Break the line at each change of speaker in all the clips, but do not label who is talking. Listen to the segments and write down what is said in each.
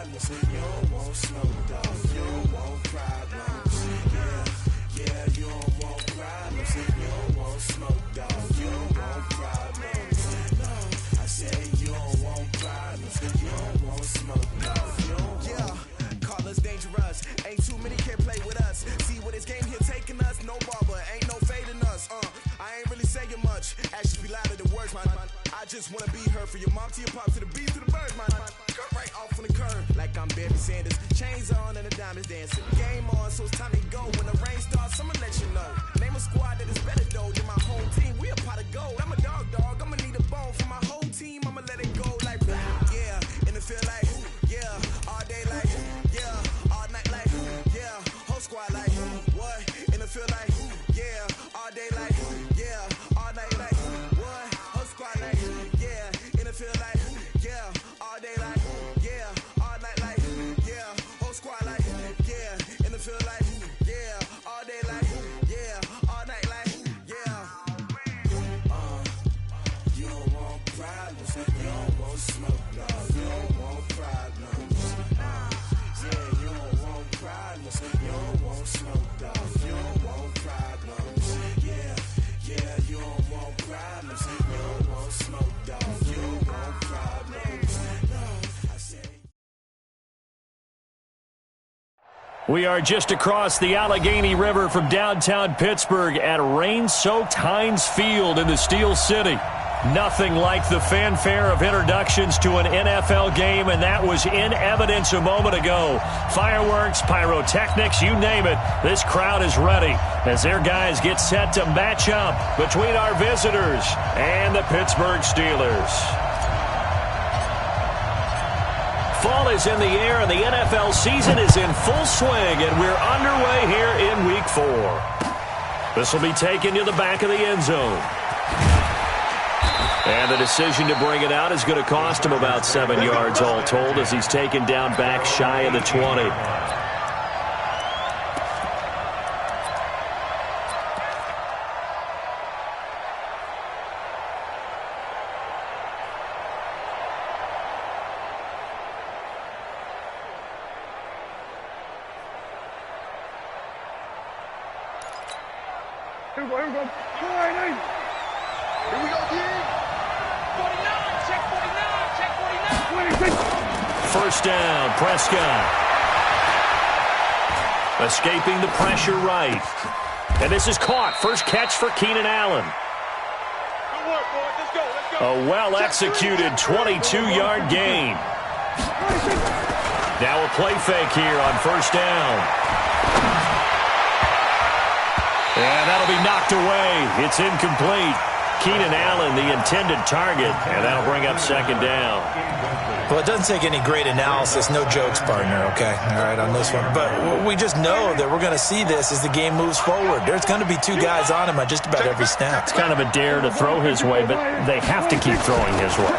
problems. You don't want smoke, dog. You don't want problems. Yeah, you don't want problems. You don't want smoke, dog. You don't want problems. No, I say you don't want problems. You don't want smoke, dog. You don't want. Yeah, call us dangerous. Ain't too many can play with us. See what this game here taking us? No barber, ain't no fading us. I ain't really saying much. Actions be louder than words, man. I just wanna be heard from your mom to your pop to the beat to the birds, man. Cut right off on the curb, like I'm Barry Sanders. Chains on and the diamonds dancing. Game on, so it's time to go. When the rain starts, I'ma let you know. Name a squad that is better though than my home team. We a pot of gold. I'm a dog. I'ma need a bone for my whole team. I'ma let it go like yeah, and it feel like yeah, all day like yeah, all night like yeah, whole squad like what? And it feel like yeah, all day like yeah, all night like what? Whole squad like yeah, and it feel like yeah, all day like yeah, all night like yeah, whole squad like yeah, and it feel like yeah, all day like yeah, all night like yeah. You don't want problems, you don't want smoke, no, you don't want problems. Yeah, you don't want problems, you don't want smoke, dog, you don't want problems. Yeah, you don't want problems, you don't want smoke, dog, you don't want problems. No, I say.
We are just across the Allegheny River from downtown Pittsburgh at rain-soaked Heinz Field in the Steel City. Nothing like the fanfare of introductions to an NFL game, and that was in evidence a moment ago. Fireworks, pyrotechnics, you name it. This crowd is ready as their guys get set to match up between our visitors and the Pittsburgh Steelers. Fall is in the air, and the NFL season is in full swing, and we're underway here in Week 4. This will be taken to the back of the end zone. And the decision to bring it out is going to cost him about 7 yards all told as he's taken down back shy of the 20.
Here we go. Here we go, kid.
49, check 49, check 49.
First down, Prescott. Escaping the pressure right. And this is caught. First catch for Keenan Allen.
Good work, boys. Let's go.
A well-executed 22-yard gain. Now a play fake here on first down. And that'll be knocked away. It's incomplete. Keenan Allen, the intended target, and that'll bring up second down.
Well, it doesn't take any great analysis. No jokes, partner, okay? All right, on this one. But we just know that we're going to see this as the game moves forward. There's going to be two guys on him at just about every snap.
It's kind of a dare to throw his way, but they have to keep throwing his way.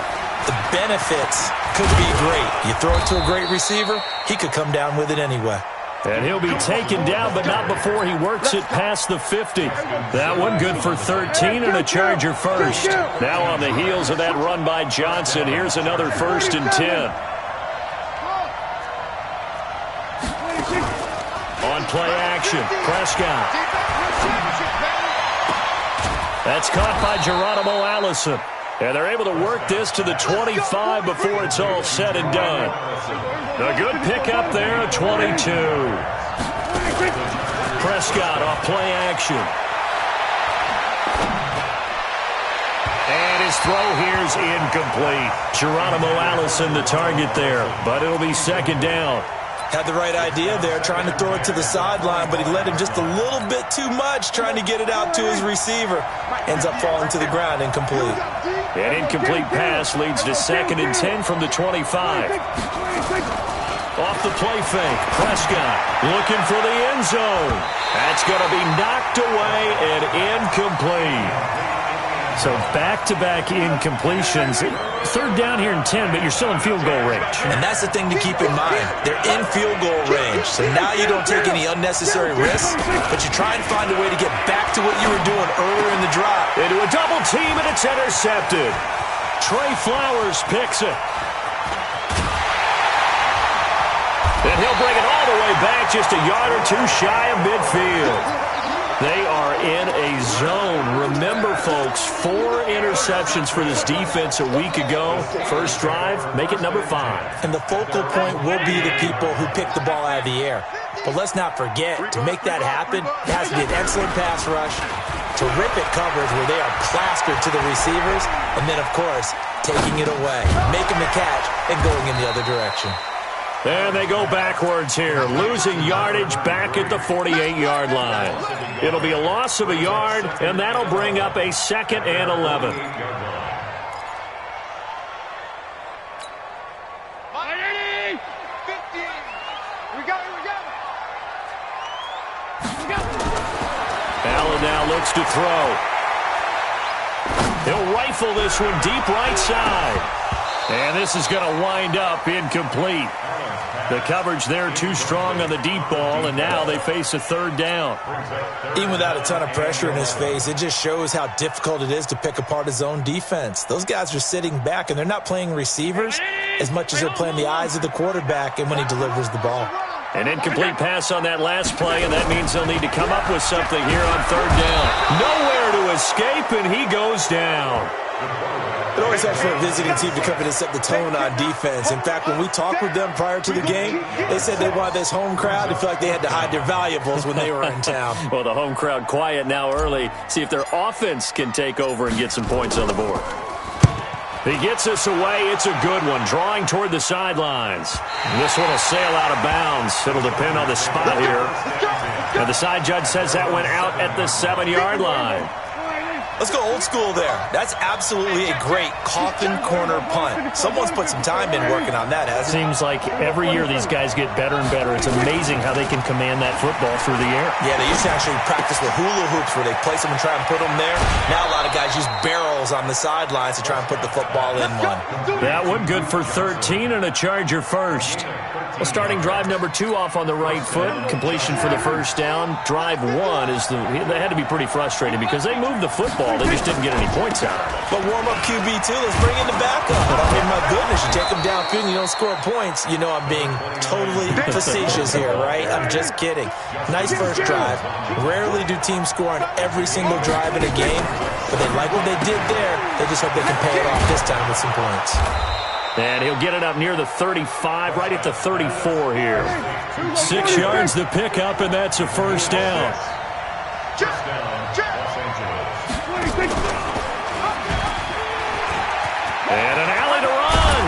The benefits could be great. You throw it to a great receiver, he could come down with it anyway.
And he'll be taken down, but not before he works it past the 50. That one good for 13 and a Charger first. Now on the heels of that run by Johnson, here's another 1st and 10. On play action, Prescott. That's caught by Geronimo Allison. And they're able to work this to the 25 before it's all said and done. A good pickup there, 22. Prescott off play action. And his throw here's incomplete. Geronimo Allison the target there, but it'll be second down.
Had the right idea there, trying to throw it to the sideline, but he let him just a little bit too much, trying to get it out to his receiver. Ends up falling to the ground, incomplete.
An incomplete pass leads to 2nd and 10 from the 25. Off the play fake, Prescott looking for the end zone. That's going to be knocked away and incomplete. So back-to-back incompletions. 3rd down here in 10, but you're still in field goal range.
And that's the thing to keep in mind. They're in field goal range. So now you don't take any unnecessary risks, but you try and find a way to get back to what you were doing earlier in the drive.
Into a double team, and it's intercepted. Trey Flowers picks it. And he'll bring it all the way back, just a yard or two shy of midfield. They are in a zone. Remember, folks, 4 interceptions for this defense a week ago. First drive, make it number 5.
And the focal point will be the people who pick the ball out of the air. But let's not forget, to make that happen, it has to be an excellent pass rush, terrific coverage where they are plastered to the receivers, and then, of course, taking it away, making the catch, and going in the other direction.
And they go backwards here, losing yardage back at the 48-yard line. It'll be a loss of a yard, and that'll bring up a 2nd and 11. Allen now looks to throw. He'll rifle this one deep right side. And this is going to wind up incomplete. The coverage there too strong on the deep ball, and now they face a 3rd down.
Even without a ton of pressure in his face, it just shows how difficult it is to pick apart his own defense. Those guys are sitting back, and they're not playing receivers as much as they're playing the eyes of the quarterback and when he delivers the ball.
An incomplete pass on that last play, and that means they'll need to come up with something here on 3rd down. Nowhere to escape, and he goes down.
It always helps for a visiting team to come in and set the tone on defense. In fact, when we talked with them prior to the game, they said they wanted this home crowd to feel like they had to hide their valuables when they were in town.
Well, the home crowd quiet now early. See if their offense can take over and get some points on the board. He gets us away. It's a good one, drawing toward the sidelines. This one will sail out of bounds. It'll depend on the spot here. And the side judge says that went out at the 7-yard line.
Let's go old school there. That's absolutely a great coffin corner punt. Someone's put some time in working on that, hasn't it?
Seems like every year these guys get better and better. It's amazing how they can command that football through the air.
Yeah, they used to actually practice with hula hoops where they place them and try and put them there. Now a lot of guys use barrels on the sidelines to try and put the football in one.
That one good for 13 and a Charger first. Well, starting drive number 2 off on the right foot. Completion for the first down. Drive 1 is they had to be pretty frustrated because they moved the football. They just didn't get any points out of it.
But warm-up QB, too. Let's bring in the backup. I mean, my goodness, you take them downfield and you don't score points. You know I'm being totally facetious here, right? I'm just kidding. Nice first drive. Rarely do teams score on every single drive in a game, but they like what they did there. They just hope they can pay it off this time with some points.
And he'll get it up near the 35, right at the 34 here. 6 yards the pickup, and that's a first down. And an alley to run.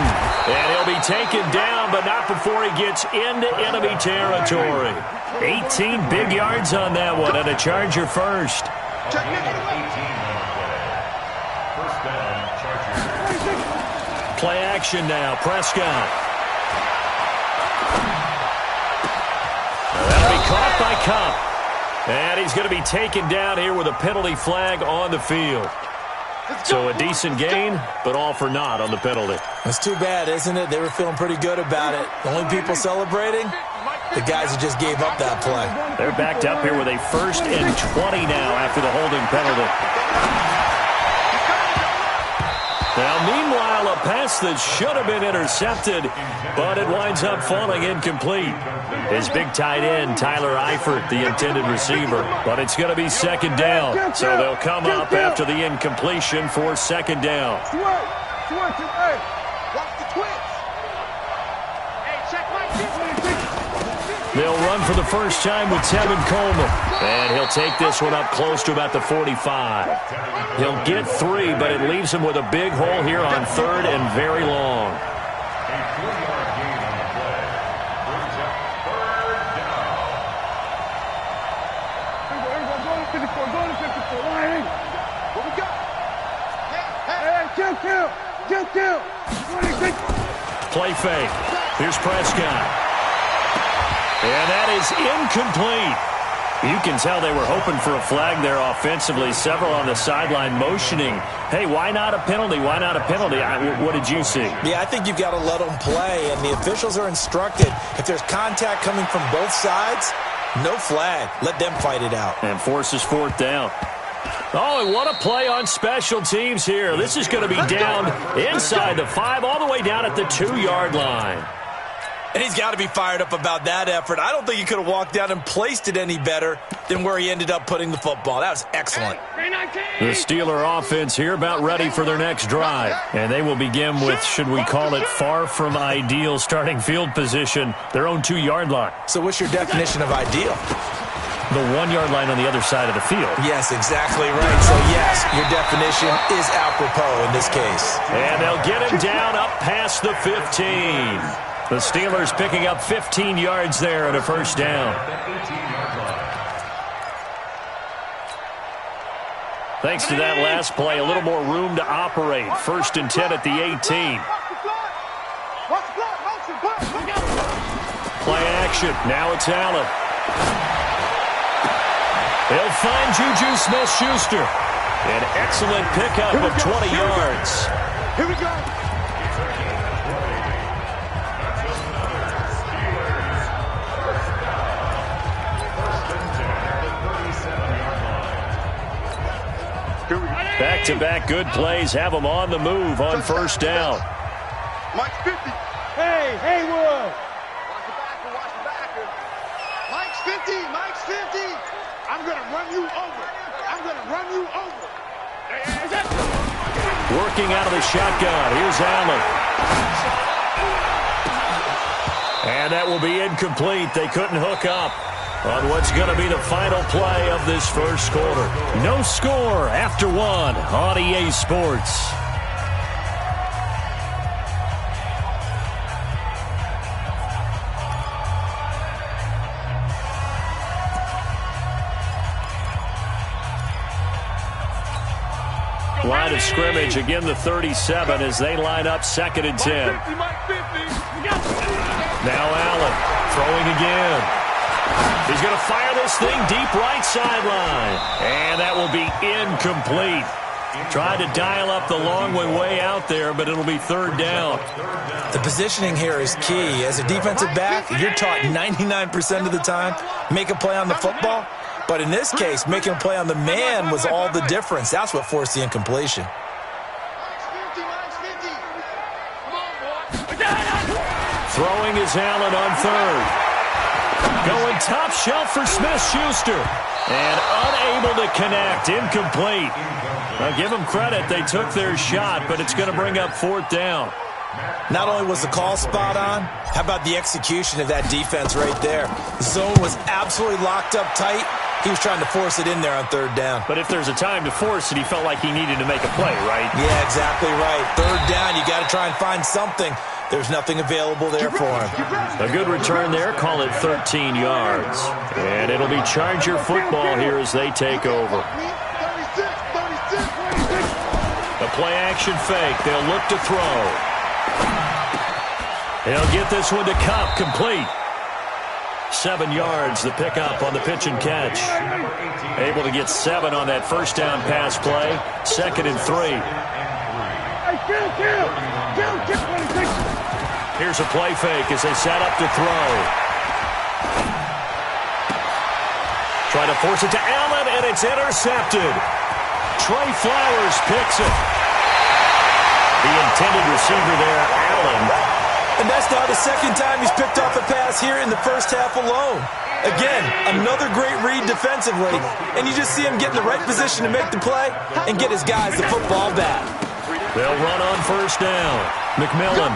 And he'll be taken down, but not before he gets into enemy territory. 18 big yards on that one, and a Charger first. Play action now. Prescott. That'll be caught by Kupp. And he's going to be taken down here with a penalty flag on the field. So a decent gain, but all for naught on the penalty.
That's too bad, isn't it? They were feeling pretty good about it. The only people celebrating, the guys who just gave up that play.
They're backed up here with a 1st and 20 now after the holding penalty. Now, meanwhile, a pass that should have been intercepted, but it winds up falling incomplete. His big tight end, Tyler Eifert, the intended receiver. But it's going to be 2nd down, so they'll come up after the incompletion for 2nd down. They'll run for the first time with Tevin Coleman. And he'll take this one up close to about the 45. He'll get 3, but it leaves him with a big hole here on 3rd and very long. Play fake. Here's Prescott. And that is incomplete. You can tell they were hoping for a flag there offensively. Several on the sideline motioning, hey, why not a penalty? Why not a penalty? What did you see?
Yeah, I think you've got to let them play, and the officials are instructed. If there's contact coming from both sides, no flag. Let them fight it out.
And forces 4th down. Oh, and what a play on special teams here. This is going to be down inside the 5, all the way down at the 2-yard line.
And he's got to be fired up about that effort. I don't think he could have walked down and placed it any better than where he ended up putting the football. That was excellent.
The Steeler offense here about ready for their next drive. And they will begin with, should we call it, far from ideal starting field position, their own 2-yard line.
So what's your definition of ideal?
The 1-yard line on the other side of the field.
Yes, exactly right. So, yes, your definition is apropos in this case.
And they'll get him down up past the 15. The Steelers picking up 15 yards there and a first down. Thanks to that last play, a little more room to operate. 1st and 10 at the 18. Play action. Now it's Allen. He'll find Juju Smith-Schuster. An excellent pickup of 20 yards.
Here we go.
Back-to-back good plays have them on the move on first down.
Mike's 50. Hey, Haywood. Watch the backer. Mike's 50. Mike's 50. I'm going to run you over. I'm going to run you over.
Working out of the shotgun. Here's Allen. And that will be incomplete. They couldn't hook up on what's going to be the final play of this first quarter. No score after 1 on EA Sports. Line of scrimmage, again the 37 as they line up 2nd and 10. Now Allen throwing again. He's going to fire this thing deep right sideline. And that will be incomplete. Tried to dial up the long way out there, but it'll be 3rd down.
The positioning here is key. As a defensive back, you're taught 99% of the time, make a play on the football. But in this case, making a play on the man was all the difference. That's what forced the incompletion.
Throwing is Allen on 3rd. Going top shelf for Smith-Schuster. And unable to connect. Incomplete. Now, give them credit. They took their shot, but it's going to bring up 4th down.
Not only was the call spot on, how about the execution of that defense right there? The zone was absolutely locked up tight. He was trying to force it in there on 3rd down.
But if there's a time to force it, he felt like he needed to make a play, right?
Yeah, exactly right. 3rd down, you got to try and find something. There's nothing available there for him.
A good return there, call it 13 yards. And it'll be Charger football here as they take over. The play action fake. They'll look to throw. He'll get this one to Cup, complete. 7 yards, the pickup on the pitch and catch. Able to get 7 on that first down pass play. 2nd and 3. Here's a play fake as they set up to throw. Try to force it to Allen, and it's intercepted. Trey Flowers picks it. The intended receiver there, Allen.
And that's now the 2nd time he's picked off a pass here in the first half alone. Again, another great read defensively, and you just see him get in the right position to make the play and get his guys the football back.
They'll run on first down. McMillan.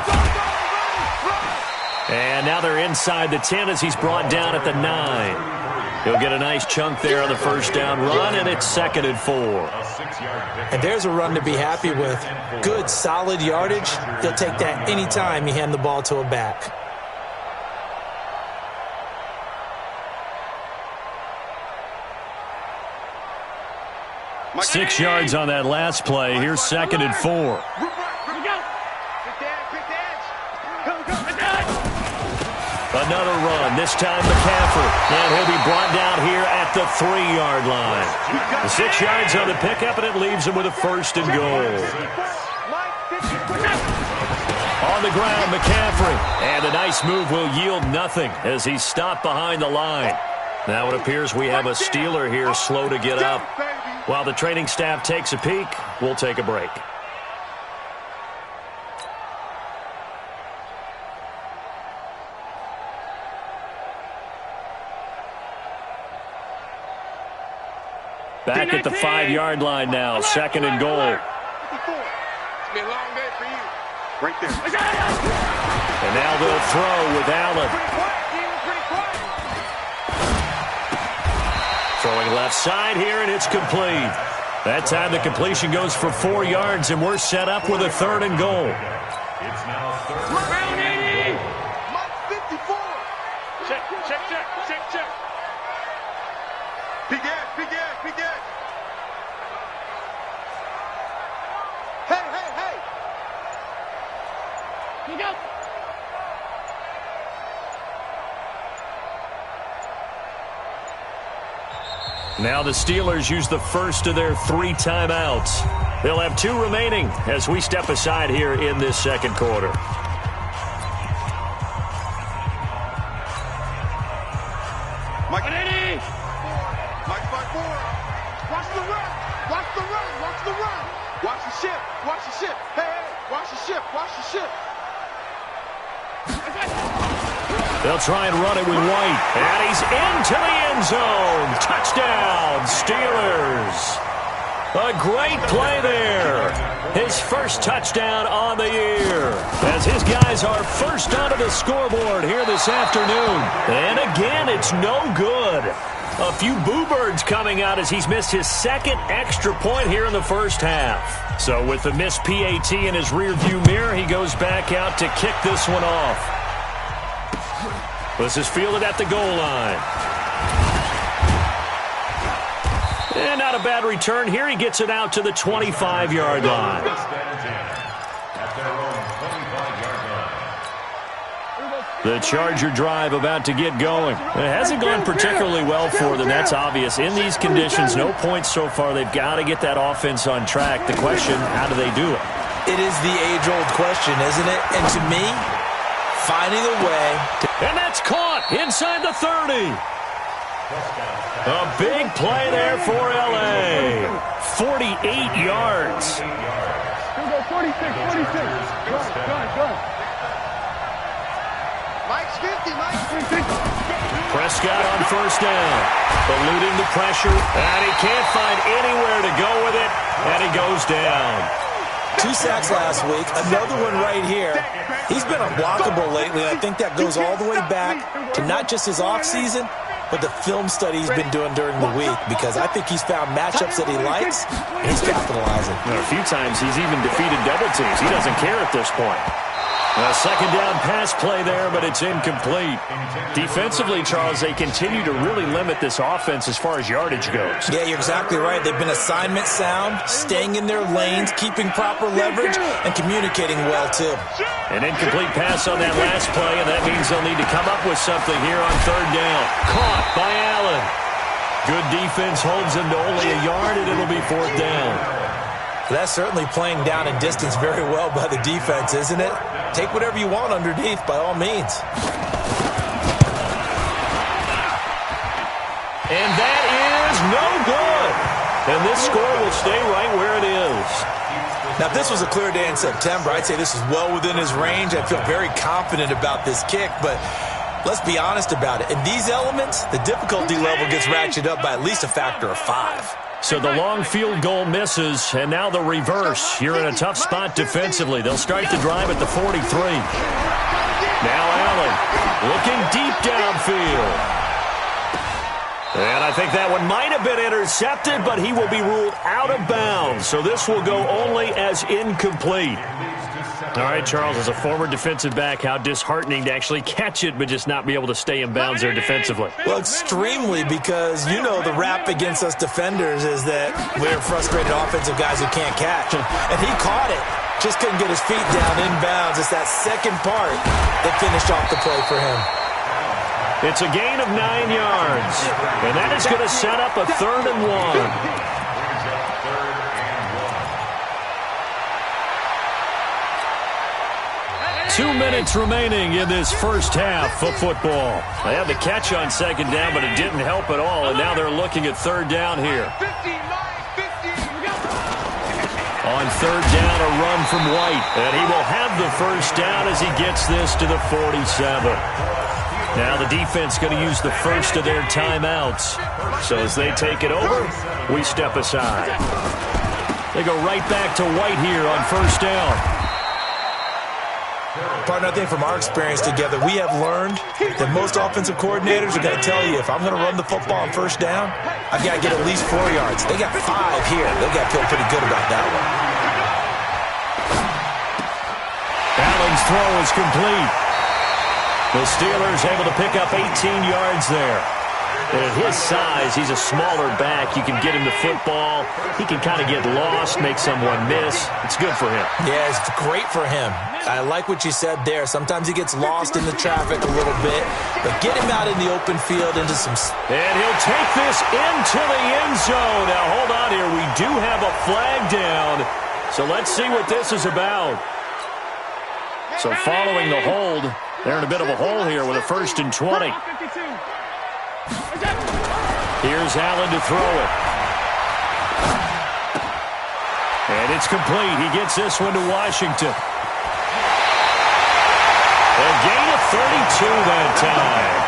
And now they're inside the 10 as he's brought down at the 9. He'll get a nice chunk there on the first down run, and it's 2nd and 4.
And there's a run to be happy with. Good, solid yardage. He'll take that any time you hand the ball to a back.
Six yards on that last play. Here's 2nd and 4. Another run, this time McCaffrey. And he'll be brought down here at the 3-yard line. The 6 yards on the pickup, and it leaves him with a 1st and goal. On the ground, McCaffrey. And a nice move will yield nothing as he's stopped behind the line. Now it appears we have a Steeler here slow to get up. While the training staff takes a peek, we'll take a break. Back at the 5-yard line now. 2nd and goal.
54. It's been a long day for you. Right there.
And now they'll throw with Allen. Throwing left side here, and it's complete. That time the completion goes for 4 yards, and we're set up with a 3rd and goal.
It's now 3rd. Mike 54. Check. Big gas. Hey. You go.
Now the Steelers use the first of their 3 timeouts. They'll have 2 remaining as we step aside here in this 2nd quarter.
Mike 80. Mike 54. Watch the run. Watch the run. Watch the ship. Hey. Watch the ship.
They'll try and run it with White. And he's into the end zone. Touchdown, Steelers. A great play there. His first touchdown on the year. As his guys are first onto the scoreboard here this afternoon. And again, it's no good. A few boo birds coming out as he's missed his 2nd extra point here in the first half. So with the missed PAT in his rearview mirror, he goes back out to kick this one off. This is fielded at the goal line. And not a bad return here. He gets it out to the 25-yard line. The Charger drive about to get going. It hasn't gone particularly well for them. That's obvious. In these conditions, no points so far. They've got to get that offense on track. The question, how do they do it?
It is the age-old question, isn't it? And to me, finding a way to...
And that's caught inside the 30. A big play there for L.A. 48 yards.
Here we go, 46. Good. Mike's 50.
Prescott on first down. Eluding the pressure. And he can't find anywhere to go with it. And he goes down.
2 sacks last week, another one right here. He's been unblockable lately, and I think that goes all the way back to not just his offseason, but the film study he's been doing during the week, because I think he's found matchups that he likes, and he's capitalizing.
A few times he's even defeated double teams. He doesn't care at this point. A 2nd down pass play there, but it's incomplete. Defensively, Charles, they continue to really limit this offense as far as yardage goes.
Yeah, you're exactly right. They've been assignment sound, staying in their lanes, keeping proper leverage, and communicating well, too.
An incomplete pass on that last play, and that means they'll need to come up with something here on 3rd down. Caught by Allen. Good defense holds him to only a yard, and it'll be 4th down.
That's certainly playing down in distance very well by the defense, isn't it? Take whatever you want underneath, by all means.
And that is no good. And this score will stay right where it is.
Now, if this was a clear day in September, I'd say this is well within his range. I feel very confident about this kick, but let's be honest about it. In these elements, the difficulty level gets ratcheted up by at least a factor of 5.
So the long field goal misses, and now the reverse. You're in a tough spot defensively. They'll start the drive at the 43. Now Allen looking deep downfield. And I think that one might have been intercepted, but he will be ruled out of bounds. So this will go only as incomplete. All right, Charles, as a former defensive back, how disheartening to actually catch it but just not be able to stay in bounds there defensively.
Well, extremely, because you know the rap against us defenders is that we're frustrated offensive guys who can't catch. And he caught it. Just couldn't get his feet down in bounds. It's that second part that finished off the play for him.
It's a gain of 9 yards. And that is going to set up a 3rd and 1. 2 minutes remaining in this first half of football. They had the catch on 2nd down, but it didn't help at all, and now they're looking at 3rd down here. On 3rd down, a run from White, and he will have the first down as he gets this to the 47. Now the defense going to use the first of their timeouts. So as they take it over, we step aside. They go right back to White here on first down.
Partner, I think from our experience together, we have learned that most offensive coordinators are going to tell you, if I'm going to run the football on first down, I've got to get at least 4 yards. They got 5 here. They got to feel pretty good about that one.
Allen's throw is complete. The Steelers able to pick up 18 yards there. And at his size, he's a smaller back. You can get him the football. He can kind of get lost, make someone miss. It's good for him.
Yeah, it's great for him. I like what you said there. Sometimes he gets lost in the traffic a little bit, but get him out in the open field into some...
And he'll take this into the end zone. Now, hold on here. We do have a flag down. So let's see what this is about. So following the hold, they're in a bit of a hole here with a 1st and 20. Here's Allen to throw it. And it's complete. He gets this one to Washington. A gain of 32 that time.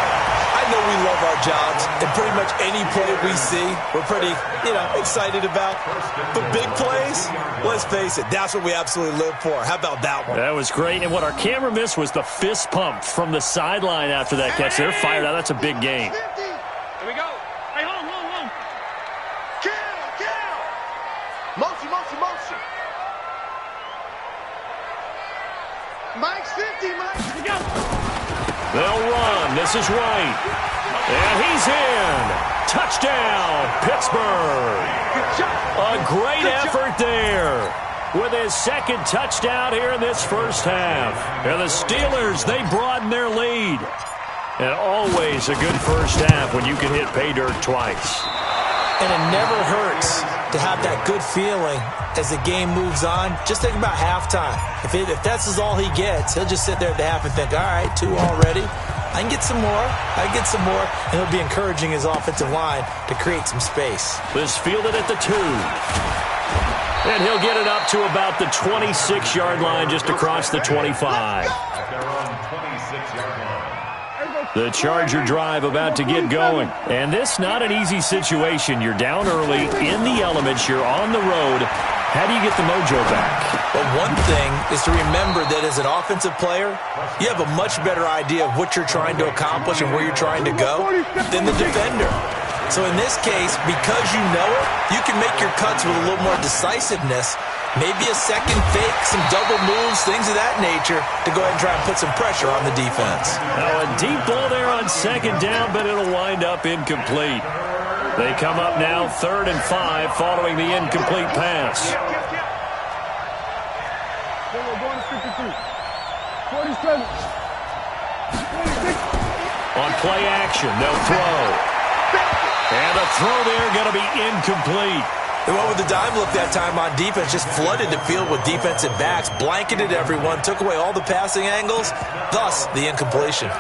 I know we love our jobs, and pretty much any play we see, we're pretty, excited about. But big plays, let's face it, that's what we absolutely live for. How about that one?
That was great. And what our camera missed was the fist pump from the sideline after that catch. They're fired out. That's a big game.
Here we go. Hey, hold on. Kill. Motion. Mike's 50, Mike. Here we go.
They'll run. This is White. And he's in. Touchdown, Pittsburgh. A great effort there with his 2nd touchdown here in this first half. And the Steelers, they broaden their lead. And always a good first half when you can hit pay dirt twice.
And it never hurts to have that good feeling as the game moves on. Just think about halftime. If that's all he gets, he'll just sit there at the half and think, all right, 2 already. I can get some more. And he'll be encouraging his offensive line to create some space.
This fielded at the 2. And he'll get it up to about the 26-yard line, just across the 25. The Charger drive about to get going. And this not an easy situation. You're down early, in the elements, you're on the road. How do you get the mojo back?
Well, one thing is to remember that as an offensive player, you have a much better idea of what you're trying to accomplish and where you're trying to go than the defender. So in this case, because you know it, you can make your cuts with a little more decisiveness. Maybe a second fake, some double moves, things of that nature to go ahead and try and put some pressure on the defense.
Now a deep ball there on 2nd down, but it'll wind up incomplete. They come up now 3rd and 5 following the incomplete pass. On play action, they'll throw. And the throw there going to be incomplete.
They went with the dime look that time on defense, just flooded the field with defensive backs, blanketed everyone, took away all the passing angles, thus the incompletion.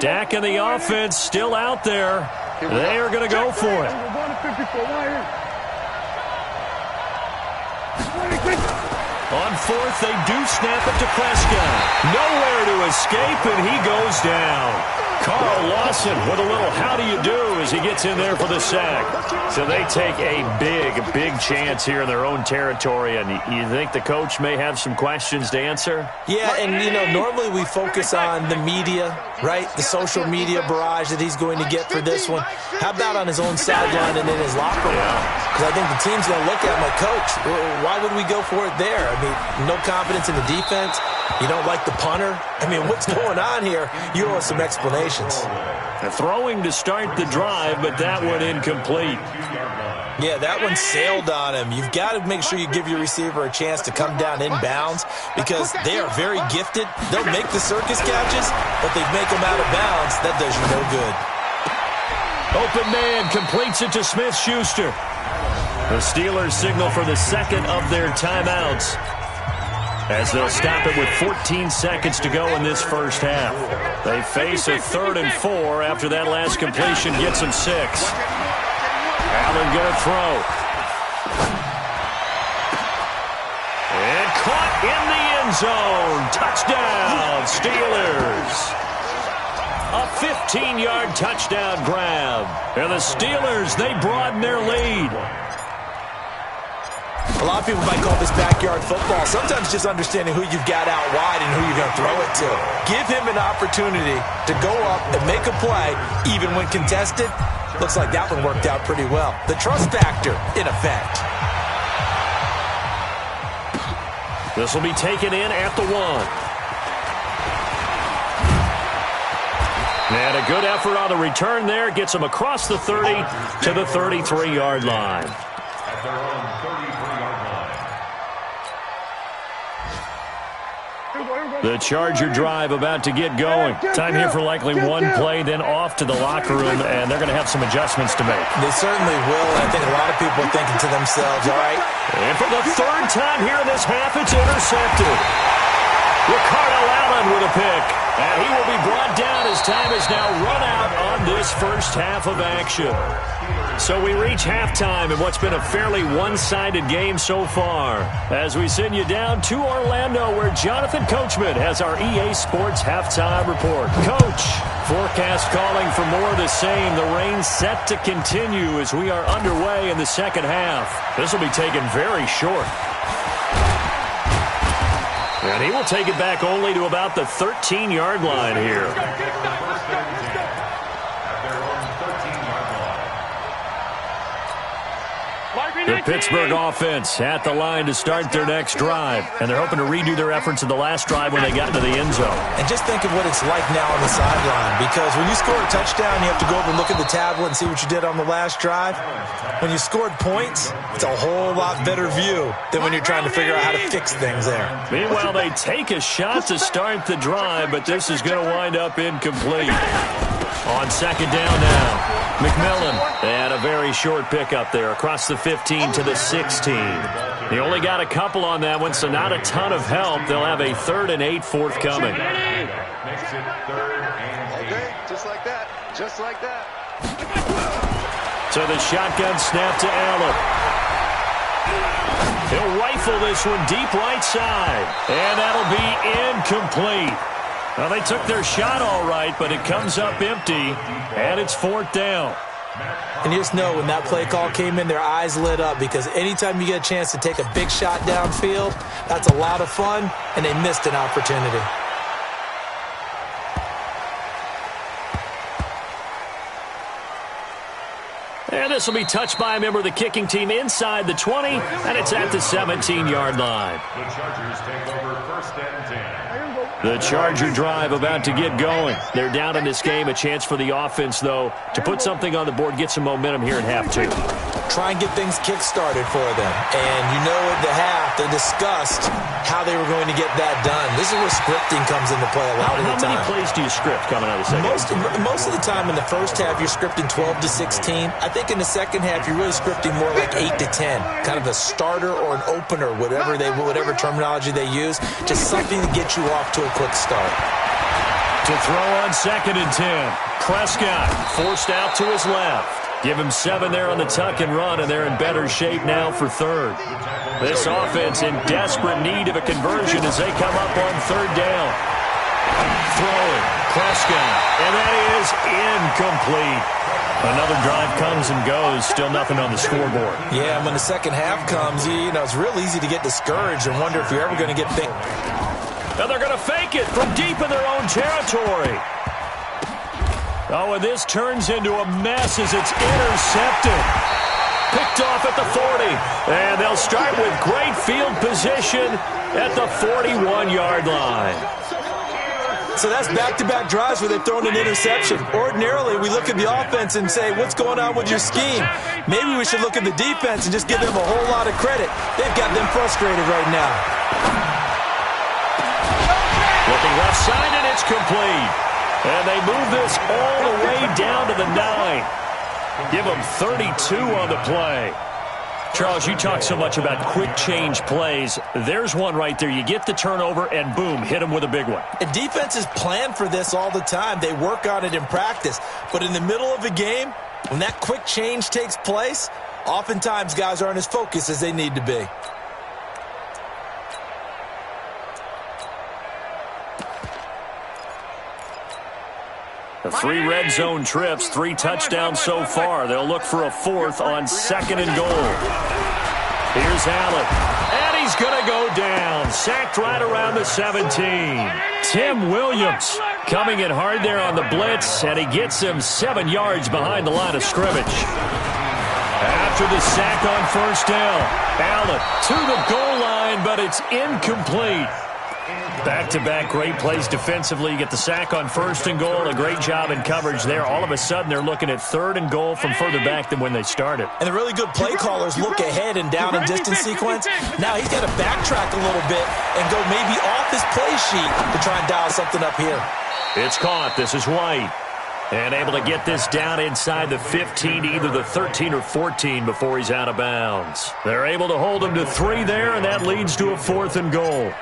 Dak and the offense still out there. They are going to go for it. On 4th, they do snap it to Prescott. Nowhere to escape, and he goes down. Carl Lawson with a little how do you do as he gets in there for the sack. So they take a big chance here in their own territory, and you think the coach may have some questions to answer?
Yeah, and normally we focus on the media, right? The social media barrage that he's going to get for this one. How about on his own sideline and in his locker room? Because I think the team's going to look at him like, Coach, why would we go for it there? I mean, no confidence in the defense. You don't like the punter? I mean, what's going on here? You owe us some explanations.
Throwing to start the drive, but that one incomplete.
Yeah, that one sailed on him. You've got to make sure you give your receiver a chance to come down inbounds because they are very gifted. They'll make the circus catches, but they make them out of bounds. That does you no good.
Open man completes it to Smith-Schuster. The Steelers signal for the 2nd of their timeouts as they'll stop it with 14 seconds to go in this first half. They face a 3rd and 4 after that last completion gets them 6. Allen going to throw. And caught in the end end zone. Touchdown, Steelers. A 15-yard touchdown grab. And the Steelers, they broaden their lead.
A lot of people might call this backyard football. Sometimes just understanding who you've got out wide and who you're going to throw it to. Give him an opportunity to go up and make a play, even when contested. Looks like that one worked out pretty well. The trust factor, in effect.
This will be taken in at the 1. And a good effort on the return there. Gets him across the 30 to the 33-yard line.
At their own 33-yard line.
The Charger drive about to get going. Time here for likely one play, then off to the locker room, and they're going to have some adjustments to make.
They certainly will, and I think a lot of people are thinking to themselves, all right.
And for the third time here in this half, it's intercepted. Ricardo Allen with a pick. And he will be brought down as time is now run out on this first half of action. So we reach halftime in what's been a fairly one-sided game so far. As we send you down to Orlando, where Jonathan Coachman has our EA Sports halftime report. Coach, forecast calling for more of the same. The rain set to continue as we are underway in the second half. This will be taken very short. And he will take it back only to about the 13-yard line here. The Pittsburgh offense at the line to start their next drive. And they're hoping to redo their efforts in the last drive when they got into the end zone.
And just think of what it's like now on the sideline. Because when you score a touchdown, you have to go over and look at the tablet and see what you did on the last drive. When you scored points, it's a whole lot better view than when you're trying to figure out how to fix things there.
Meanwhile, they take a shot to start the drive, but this is going to wind up incomplete. On second down now. McMillan had a very short pickup there across the 15 to the 16. He only got a couple on that one, so not a ton of help. They'll have a 3rd and 8 forthcoming.
Makes it 3rd and 8.
Okay, just like that. Just like that.
So the shotgun snap to Allen. He'll rifle this one deep right side. And that'll be incomplete. Well, they took their shot all right, but it comes up empty, and it's 4th down.
And you just know when that play call came in, their eyes lit up, because anytime you get a chance to take a big shot downfield, that's a lot of fun, and they missed an opportunity.
And this will be touched by a member of the kicking team inside the 20, and it's at the 17-yard line.
The Chargers take over 1st and 10.
The Charger drive about to get going. They're down in this game. A chance for the offense, though, to put something on the board, get some momentum here in half 2.
Try and get things kick-started for them. And you know at the half, they discussed how they were going to get that done. This is where scripting comes into play a lot of the time.
How many plays do you script coming out of the second half?
Most of the time in the first half, you're scripting 12 to 16. I think in the second half, you're really scripting more like 8 to 10. Kind of a starter or an opener, whatever terminology they use. Just something to get you off to a quick start.
To throw on 2nd and 10. Prescott forced out to his left. Give him 7 there on the tuck and run, and they're in better shape now for 3rd. This offense in desperate need of a conversion as they come up on 3rd down. Throwing, Prescott, and that is incomplete. Another drive comes and goes, still nothing on the scoreboard.
Yeah, and when the second half comes, it's real easy to get discouraged and wonder if you're ever going to get picked.
Now they're going to fake it from deep in their own territory. Oh, and this turns into a mess as it's intercepted. Picked off at the 40. And they'll start with great field position at the 41-yard line.
So that's back-to-back drives where they've thrown an interception. Ordinarily, we look at the offense and say, what's going on with your scheme? Maybe we should look at the defense and just give them a whole lot of credit. They've got them frustrated right now.
Looking left side, and it's complete. And they move this all the way down to the 9. Give them 32 on the play. Charles, you talk so much about quick change plays. There's one right there. You get the turnover, and boom, hit them with a big one.
And defenses plan for this all the time. They work on it in practice. But in the middle of a game, when that quick change takes place, oftentimes guys aren't as focused as they need to be.
The 3 red zone trips, 3 touchdowns so far. They'll look for a 4th on 2nd and goal. Here's Allen. And he's going to go down. Sacked right around the 17. Tim Williams coming in hard there on the blitz, and he gets him 7 yards behind the line of scrimmage. After the sack on 1st down, Allen to the goal line, but it's incomplete. Back-to-back great plays defensively. You get the sack on 1st and goal. A great job in coverage there. All of a sudden, they're looking at 3rd and goal from further back than when they started.
And the really good play callers look ahead and down and distance sequence. Now he's got to backtrack a little bit and go maybe off his play sheet to try and dial something up here.
It's caught. This is White. And able to get this down inside the 15, either the 13 or 14 before he's out of bounds. They're able to hold him to 3 there, and that leads to a 4th and goal.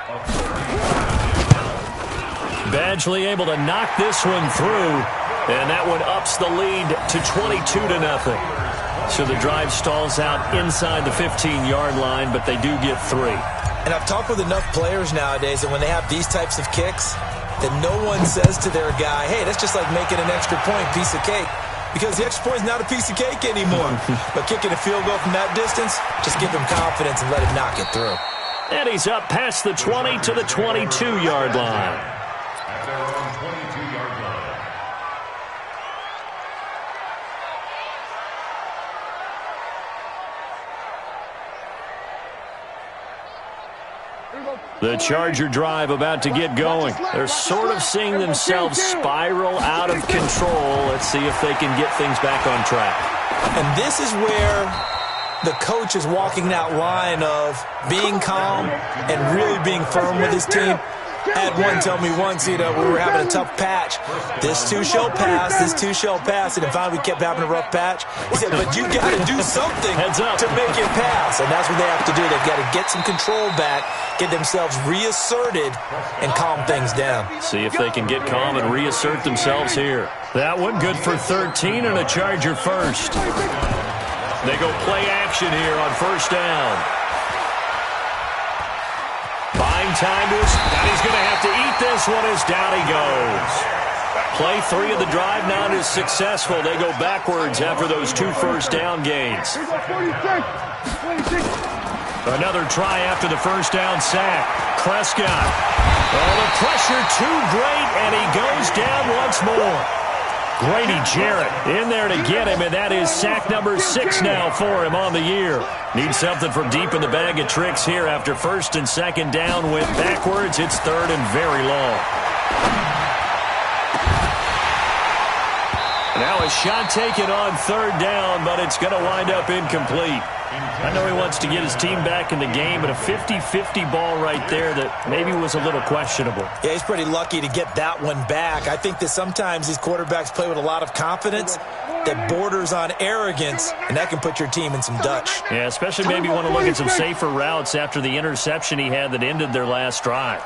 Badgley able to knock this one through, and that one ups the lead to 22-0. So the drive stalls out inside the 15-yard line, but they do get 3.
And I've talked with enough players nowadays that when they have these types of kicks, that no one says to their guy, hey, that's just like making an extra point, piece of cake. Because the extra point is not a piece of cake anymore. But kicking a field goal from that distance, just give him confidence and let him knock it through.
And he's up past the 20 to the 22-yard line.
At their own 22-yard line.
The Charger drive about to get going. They're sort of seeing themselves spiral out of control. Let's see if they can get things back on track.
And this is where the coach is walking that line of being calm and really being firm with his team. I had one tell me once, we were having a tough patch. This too shall pass, this too shall pass. And then finally we kept having a rough patch. He said, but you got to do something to make it pass. And that's what they have to do. They've got to get some control back, get themselves reasserted, and calm things down.
See if they can get calm and reassert themselves here. That one good for 13 and a Charger first. They go play action here on 1st down. Buying time to his, and he's going to have to eat this one as down he goes. Play 3 of the drive not as successful. They go backwards after those 2 first down gains. Another try after the 1st down sack. Prescott. Oh, the pressure too great, and he goes down once more. Grady Jarrett in there to get him, and that is sack number 6 now for him on the year. Needs something from deep in the bag of tricks here after 1st and 2nd down went backwards. It's 3rd and very long. Now a shot taken on 3rd down, but it's going to wind up incomplete. I know he wants to get his team back in the game, but a 50-50 ball right there that maybe was a little questionable.
Yeah, he's pretty lucky to get that one back. I think that sometimes these quarterbacks play with a lot of confidence that borders on arrogance, and that can put your team in some Dutch.
Yeah, especially maybe want to look at some safer routes after the interception he had that ended their last drive.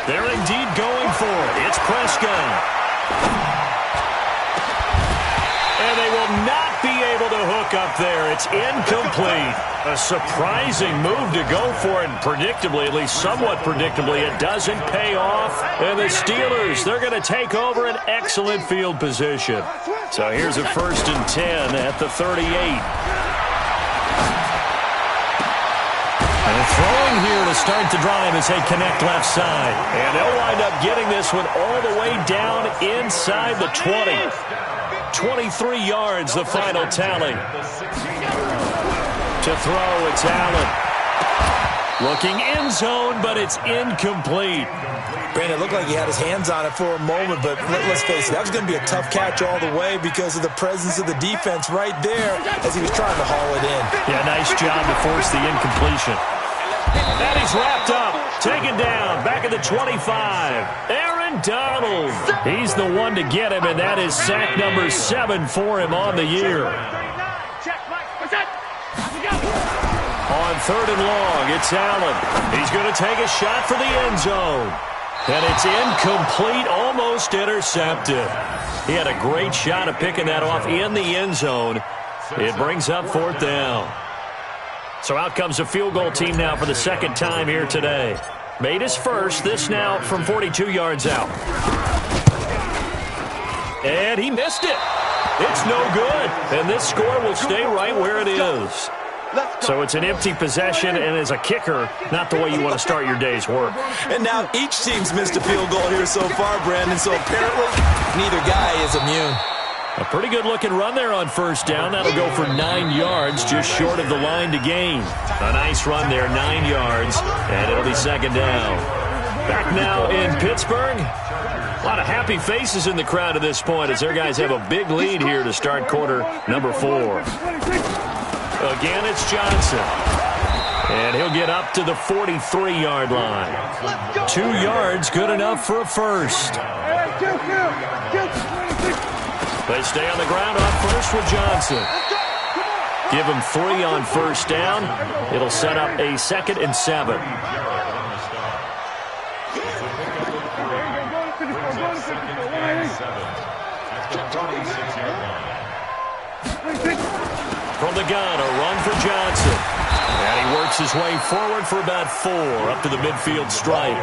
They're indeed going for it. It's Prescott. And they will not be able to hook up there. It's incomplete. A surprising move to go for it. Predictably, at least somewhat predictably, it doesn't pay off. And the Steelers, they're going to take over an excellent field position. So here's a 1st and 10 at the 38. And throwing here to start the drive as they connect left side. And they'll wind up getting this one all the way down inside the 20. 23 yards, the final tally. To throw, it's Allen. Looking end zone, but it's incomplete.
Brandon, it looked like he had his hands on it for a moment, but let's face it, that was going to be a tough catch all the way because of the presence of the defense right there as he was trying to haul it in.
Yeah, nice job to force the incompletion. And he's wrapped up, taken down, back at the 25. Aaron Donald. He's the one to get him, and that is sack number 7 for him on the year. On 3rd and long, it's Allen. He's going to take a shot for the end zone. And it's incomplete, almost intercepted. He had a great shot at picking that off in the end zone. It brings up 4th down. So out comes a field goal team now for the 2nd time here today. Made his first. This now from 42 yards out. And he missed it. It's no good. And this score will stay right where it is. So it's an empty possession, and as a kicker, not the way you want to start your day's work.
And now each team's missed a field goal here so far, Brandon, so apparently neither guy is immune.
A pretty good-looking run there on first down. That'll go for 9 yards, just short of the line to gain. A nice run there, 9 yards, and it'll be second down. Back now in Pittsburgh. A lot of happy faces in the crowd at this point as their guys have a big lead here to start quarter number 4. Again, it's Johnson. And he'll get up to the 43-yard line. 2 yards, good enough for a first. They stay on the ground on first with Johnson. Give him 3 on first down. It'll set up a 2nd and 7. From the gun, a run for Johnson. And he works his way forward for about 4 up to the midfield stripe.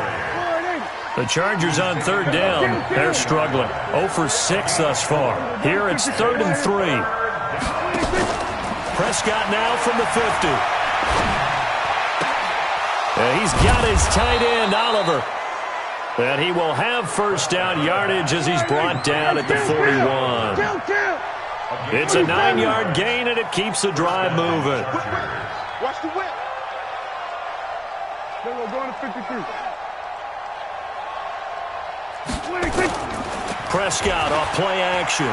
The Chargers on third down. They're struggling. 0 for 6 thus far. Here it's 3rd and 3. Prescott now from the 50. And he's got his tight end, Oliver. And he will have first down yardage as he's brought down at the 41. It's a 9-yard gain, and it keeps the drive moving.
Watch the whip. Then we'll go to 53.
Prescott off play action.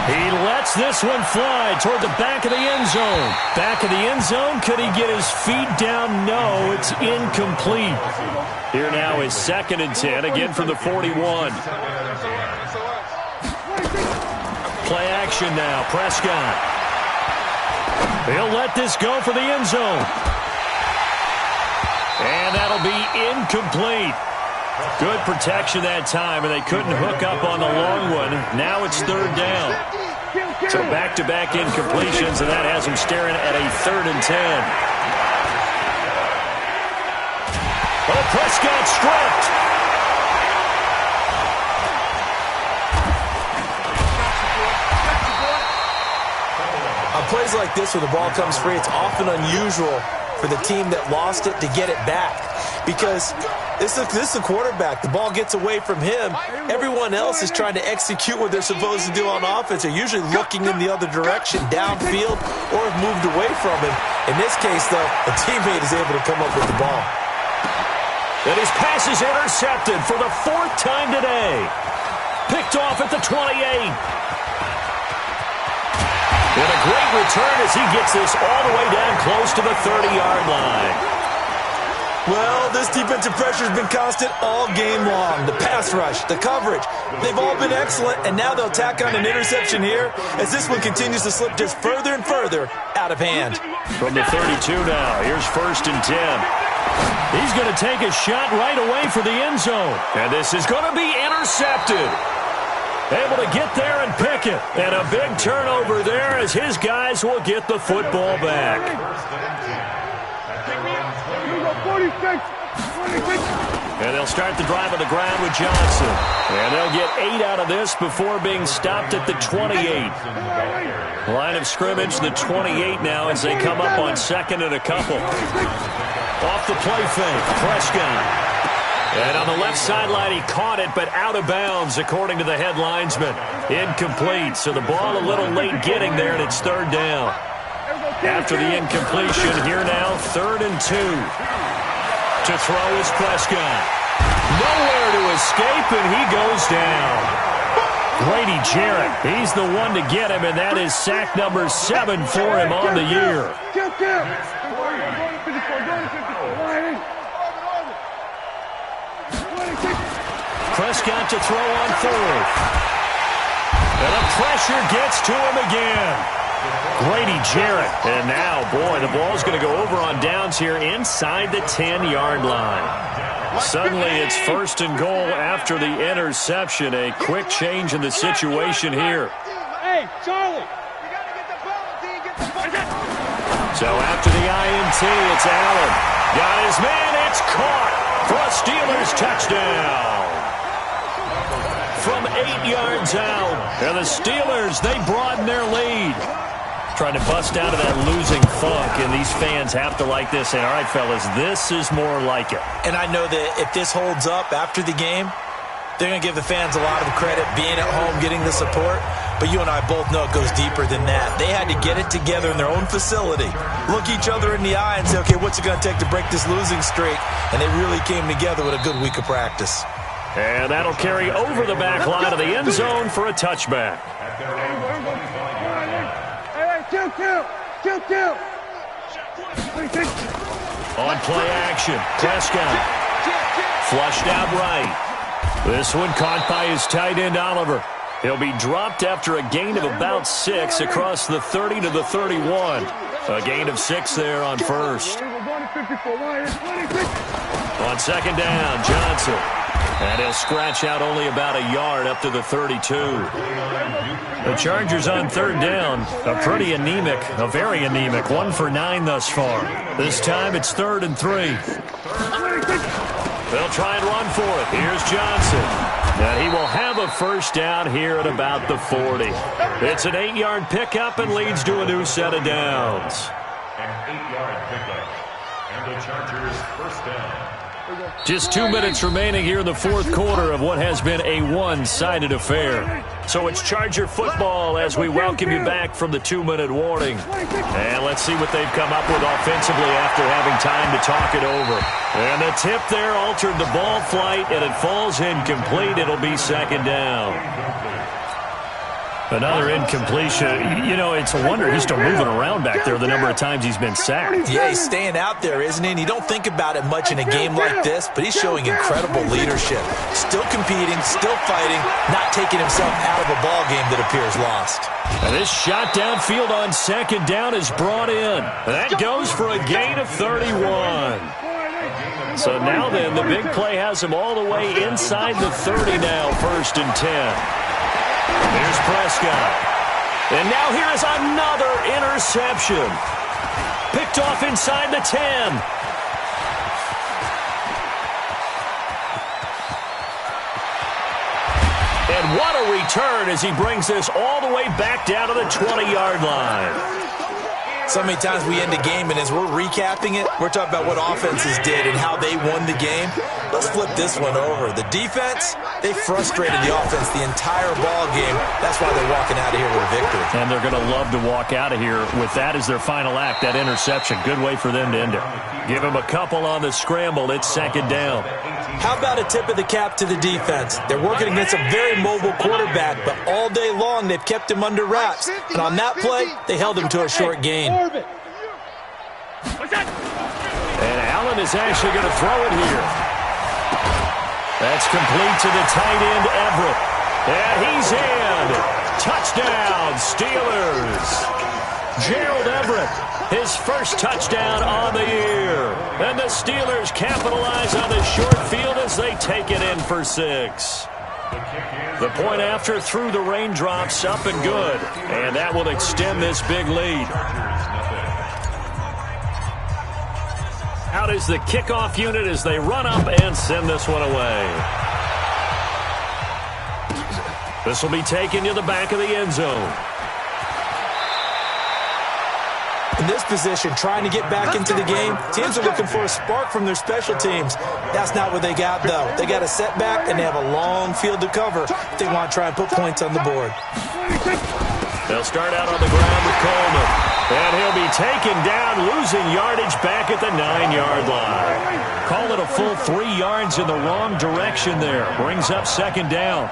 He lets this one fly toward the back of the end zone. Back of the end zone. Could he get his feet down? No, it's incomplete. Here now is 2nd and 10, again from the 41. Play action now, Prescott. He'll let this go for the end zone. And that'll be incomplete. Good protection that time, and they couldn't hook up on the long one. Now it's 3rd down. So back-to-back incompletions, and that has them staring at a 3rd and 10. Oh, Prescott stripped.
On plays like this where the ball comes free, it's often unusual for the team that lost it to get it back because this is the quarterback. The ball gets away from him. Everyone else is trying to execute what they're supposed to do on offense. They're usually looking in the other direction, downfield, or have moved away from him. In this case, though, a teammate is able to come up with the ball.
And his pass is intercepted for the 4th time today. Picked off at the 28. And a great return as he gets this all the way down close to the 30-yard line.
Well, this defensive pressure has been constant all game long. The pass rush, the coverage, they've all been excellent, and now they'll tack on an interception here as this one continues to slip just further and further out of hand.
From the 32 now, here's 1st and 10. He's going to take a shot right away for the end zone, and this is going to be intercepted. Able to get there and pick it. And a big turnover there as his guys will get the football back. And they'll start the drive on the ground with Johnson. And they'll get 8 out of this before being stopped at the 28. Line of scrimmage, the 28 now as they come up on 2nd and a couple. Off the play fake, Prescott. And on the left sideline, he caught it, but out of bounds, according to the head linesman. Incomplete, so the ball a little late getting there, and it's 3rd down. After the incompletion, here now, 3rd and 2. To throw is Prescott. Nowhere to escape, and he goes down. Grady Jarrett, he's the one to get him, and that is sack number 7 for him on the year. Prescott to throw on 4th. And the pressure gets to him again. Grady Jarrett. And now, boy, the ball's going to go over on downs here inside the 10-yard line. Suddenly, it's 1st and goal after the interception. A quick change in the situation here.
Hey, Charlie. You got to get the ball.
So after the INT, it's Allen. Got his man It's caught for a Steelers touchdown. From 8 yards out. And the Steelers, they broaden their lead. Trying to bust out of that losing funk, and these fans have to like this. And all right, fellas, this is more like it.
And I know that if this holds up after the game, they're going to give the fans a lot of credit being at home, getting the support. But you and I both know it goes deeper than that. They had to get it together in their own facility, look each other in the eye and say, okay, what's it going to take to break this losing streak? And they really came together with a good week of practice.
And that'll carry over the back line of the end zone for a touchback. On play action, Prescott. Flushed out right. This one caught by his tight end, Oliver. He'll be dropped after a gain of about 6 across the 30 to the 31. A gain of 6 there on first. On second down, Johnson. And he'll scratch out only about a yard up to the 32. The Chargers on third down, a very anemic, 1 for 9 thus far. This time it's 3rd and 3. They'll try and run for it. Here's Johnson. And he will have a first down here at about the 40. It's an 8-yard pickup and leads to a new set of downs.
An 8-yard pickup. And the Chargers first down.
Just 2 minutes remaining here in the fourth quarter of what has been a one-sided affair. So it's Charger football as we welcome you back from the 2-minute warning. And let's see what they've come up with offensively after having time to talk it over. And the tip there altered the ball flight, and it falls incomplete. It'll be second down. Another incompletion. You know, it's a wonder he's still moving around back there the number of times he's been sacked.
Yeah, he's staying out there, isn't he? And you don't think about it much in a game like this, but he's showing incredible leadership. Still competing, still fighting, not taking himself out of a ball game that appears lost.
And this shot downfield on second down is brought in. That goes for a gain of 31. So now then, the big play has him all the way inside the 30 now, 1st and 10. Here's Prescott. And now here is another interception. Picked off inside the 10. And what a return as he brings this all the way back down to the 20-yard line.
So many times we end a game, and as we're recapping it, we're talking about what offenses did and how they won the game. Let's flip this one over. The defense, they frustrated the offense the entire ball game. That's why they're walking out of here with a victory.
And they're going to love to walk out of here with that as their final act, that interception. Good way for them to end it. Give them a couple on the scramble. It's second down.
How about a tip of the cap to the defense? They're working against a very mobile quarterback, but all day long they've kept him under wraps. And on that play, they held him to a short gain.
And Allen is actually going to throw it here. That's complete to the tight end, Everett. And he's in. Touchdown, Steelers. Gerald Everett, his first touchdown on the year. And the Steelers capitalize on the short field as they take it in for 6. The point after through the raindrops, up and good. And that will extend this big lead. Out is the kickoff unit as they run up and send this one away. This will be taken to the back of the end zone.
In this position, trying to get back into the game, teams are looking for a spark from their special teams. That's not what they got, though. They got a setback, and they have a long field to cover if they want to try and put points on the board.
They'll start out on the ground with Coleman. And he'll be taken down, losing yardage back at the 9-yard line. Call it a full 3 yards in the wrong direction there. Brings up second down.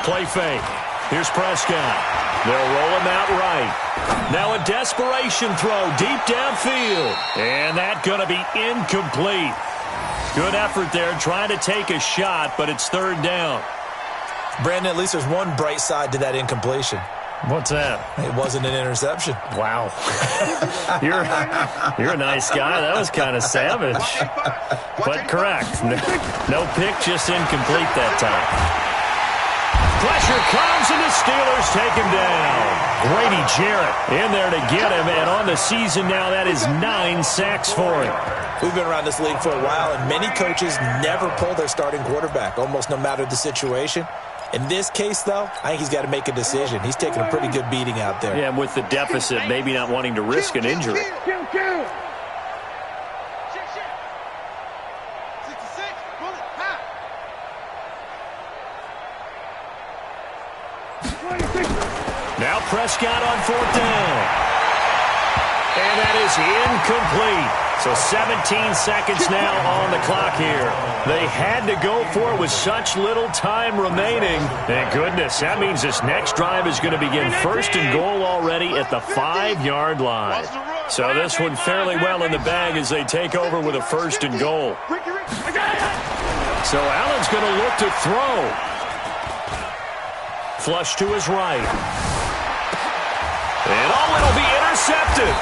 Play fake. Here's Prescott. They'll roll him out right. Now a desperation throw deep downfield. And that's going to be incomplete. Good effort there trying to take a shot, but it's third down.
Brandon, at least there's one bright side to that incompletion.
What's that?
It wasn't an interception.
Wow. You're a nice guy. That was kind of savage. But correct. No pick, just incomplete that time. Pressure comes, and the Steelers take him down. Grady Jarrett in there to get him, and on the season now, that is 9 sacks for him.
We've been around this league for a while, and many coaches never pull their starting quarterback, almost no matter the situation. In this case, though, I think he's got to make a decision. He's taking a pretty good beating out there.
Yeah, and with the deficit, maybe not wanting to risk an injury. Now Prescott on 4th down. And that is incomplete. So 17 seconds now on the clock here. They had to go for it with such little time remaining. Thank goodness. That means this next drive is going to begin 1st and goal already at the 5-yard line. So this one fairly well in the bag as they take over with a 1st and goal. So Allen's going to look to throw. Flush to his right. And it'll be intercepted.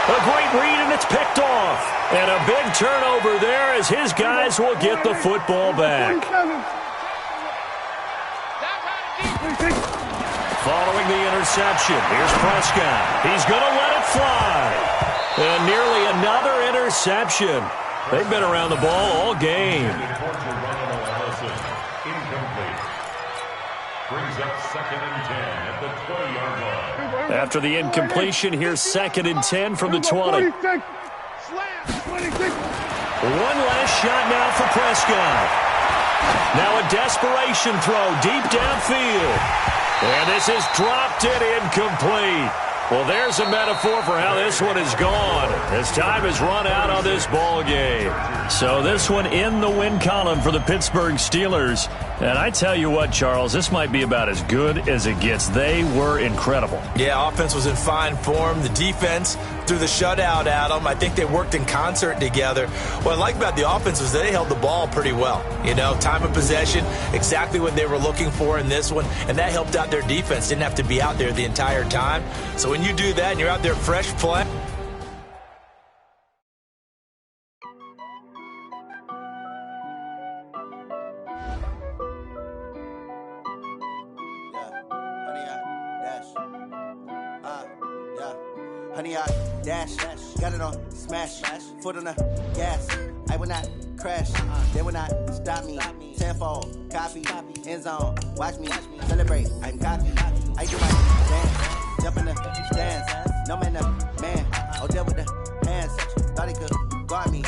A great read, and it's picked off. And a big turnover there as his guys will get the football back. Following the interception, here's Prescott. He's going to let it fly. And nearly another interception. They've been around the ball all game.
Brings up 2nd and 10 at the 20-yard line.
After the incompletion, here's 2nd and 10 from the 20. One last shot now for Prescott. Now a desperation throw deep downfield. And this is dropped it incomplete. Well, there's a metaphor for how this one is gone. As time has run out on this ball game. So this one in the win column for the Pittsburgh Steelers. And I tell you what, Charles, this might be about as good as it gets. They were incredible.
Yeah, offense was in fine form. The defense threw the shutout at them. I think they worked in concert together. What I like about the offense was they held the ball pretty well. You know, time of possession, exactly what they were looking for in this one. And that helped out their defense. Didn't have to be out there the entire time. So when you do that and you're out there fresh play.
Honey, I dash, got it on smash, foot on the gas. I will not crash, they will not stop me. Tenfold, copy, end zone, watch me celebrate. I'm cocky, I do my dance, jump in the stands. No man, man, oh, there with the hands. Thought he could guard me.